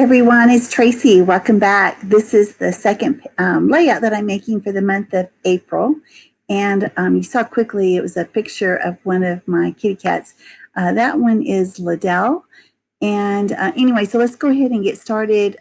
Everyone, it's Tracy. Welcome back. This is the second layout that I'm making for the month of April. And you saw quickly it was a picture of one of my kitty cats. That one is Liddell. And anyway, so let's go ahead and get started.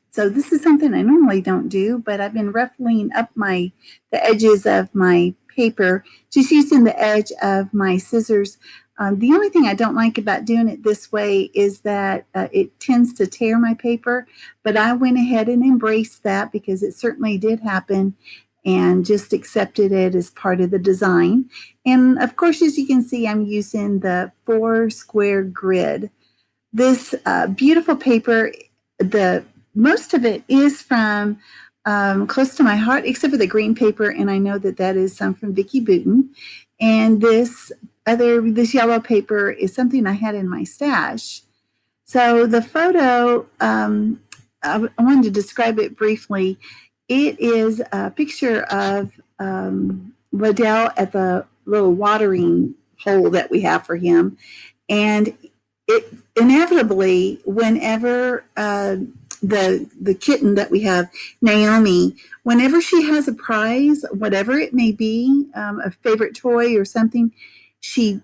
So this is something I normally don't do, but I've been ruffling up the edges of my paper, just using the edge of my scissors. The only thing I don't like about doing it this way is that it tends to tear my paper, but I went ahead and embraced that because it certainly did happen and just accepted it as part of the design. And of course, as you can see, I'm using the 4 square grid. This beautiful paper, the most of it is from close to my heart, except for the green paper, and I know that that is some from Vicki Booten. And this yellow paper is something I had in my stash. So the photo, I wanted to describe it briefly. It is a picture of Liddell at the little watering hole that we have for him. And it inevitably, whenever the kitten that we have, Naomi, whenever she has a prize, whatever it may be, a favorite toy or something, she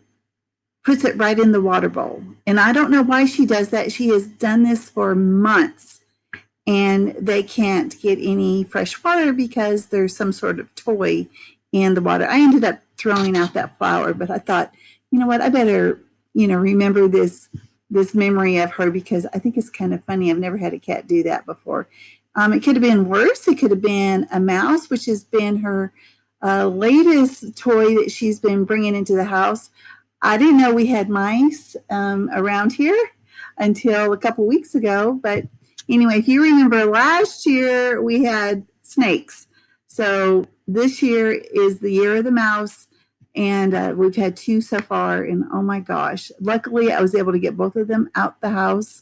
puts it right in the water bowl. And I don't know why she does that. She has done this for months, and they can't get any fresh water because there's some sort of toy in the water. I ended up throwing out that flower, but I thought, you know what, I better, remember this memory of her because I think it's kind of funny. I've never had a cat do that before. It could have been worse. It could have been a mouse, which has been her latest toy that she's been bringing into the house. I didn't know we had mice around here until a couple weeks ago. But anyway, if you remember last year, we had snakes. So this year is the year of the mouse. And we've had 2 so far. And oh my gosh, luckily I was able to get both of them out the house.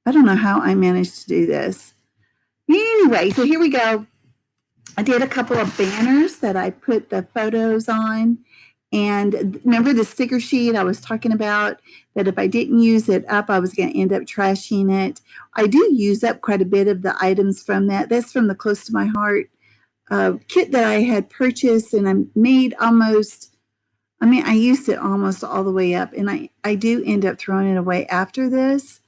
I don't know how I managed to do this. Anyway, so here we go. I did a couple of banners that I put the photos on. And remember the sticker sheet I was talking about, that if I didn't use it up, I was going to end up trashing it. I do use up quite a bit of the items from that. That's from the Close to My Heart kit that I had purchased, and I made I used it almost all the way up, and I do end up throwing it away after this.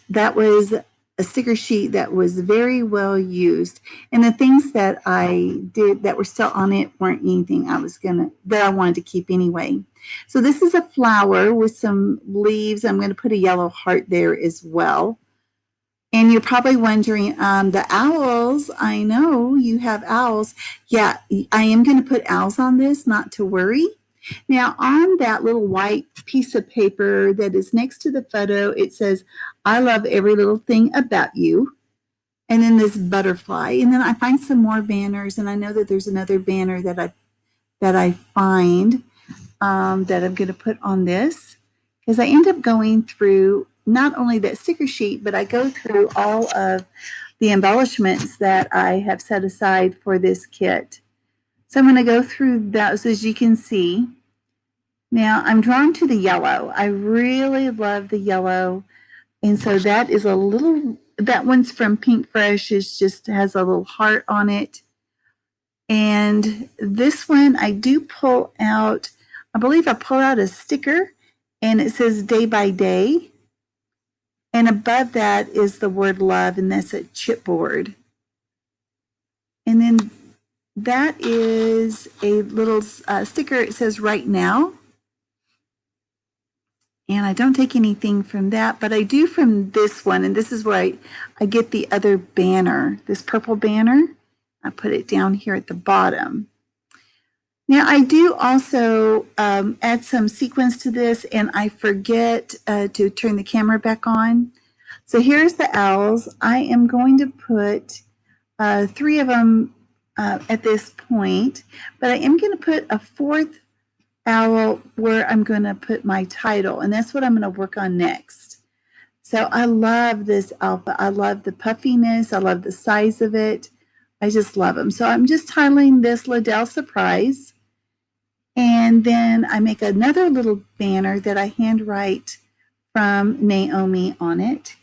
That was a sticker sheet that was very well used, and the things that I did that were still on it weren't anything that I wanted to keep anyway. So this is a flower with some leaves. I'm going to put a yellow heart there as well. And you're probably wondering, the owls, I know you have owls. Yeah, I am going to put owls on this, not to worry. Now, on that little white piece of paper that is next to the photo, it says, "I love every little thing about you." And then this butterfly. And then I find some more banners, and I know that there's another banner that I find that I'm going to put on this, because I end up going through not only that sticker sheet, but I go through all of the embellishments that I have set aside for this kit. So I'm going to go through those, as you can see. Now, I'm drawn to the yellow. I really love the yellow. And so that one's from Pink Fresh. It just has a little heart on it. And this one, I do pull out, I believe I pull out a sticker, and it says Day by Day. And above that is the word love, and that's a chipboard. And then that is a little sticker. It says Right Now. And I don't take anything from that, but I do from this one. And this is where I get the other banner, this purple banner. I put it down here at the bottom. Now, I do also add some sequins to this, and I forget to turn the camera back on. So here's the owls. I am going to put 3 of them at this point, but I am going to put a 4th owl where I'm going to put my title, and that's what I'm going to work on next. So I love this alpha. I love the puffiness. I love the size of it. I just love them. So I'm just titling this Liddell Surprise. And then I make another little banner that I handwrite from Naomi on it.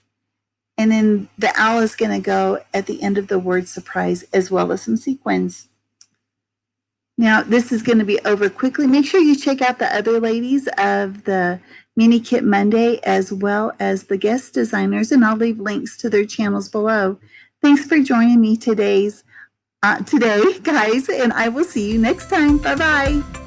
And then the owl is going to go at the end of the word surprise, as well as some sequins. Now, this is going to be over quickly. Make sure you check out the other ladies of the Mini Kit Monday, as well as the guest designers, and I'll leave links to their channels below. Thanks for joining me today, guys, and I will see you next time. Bye-bye.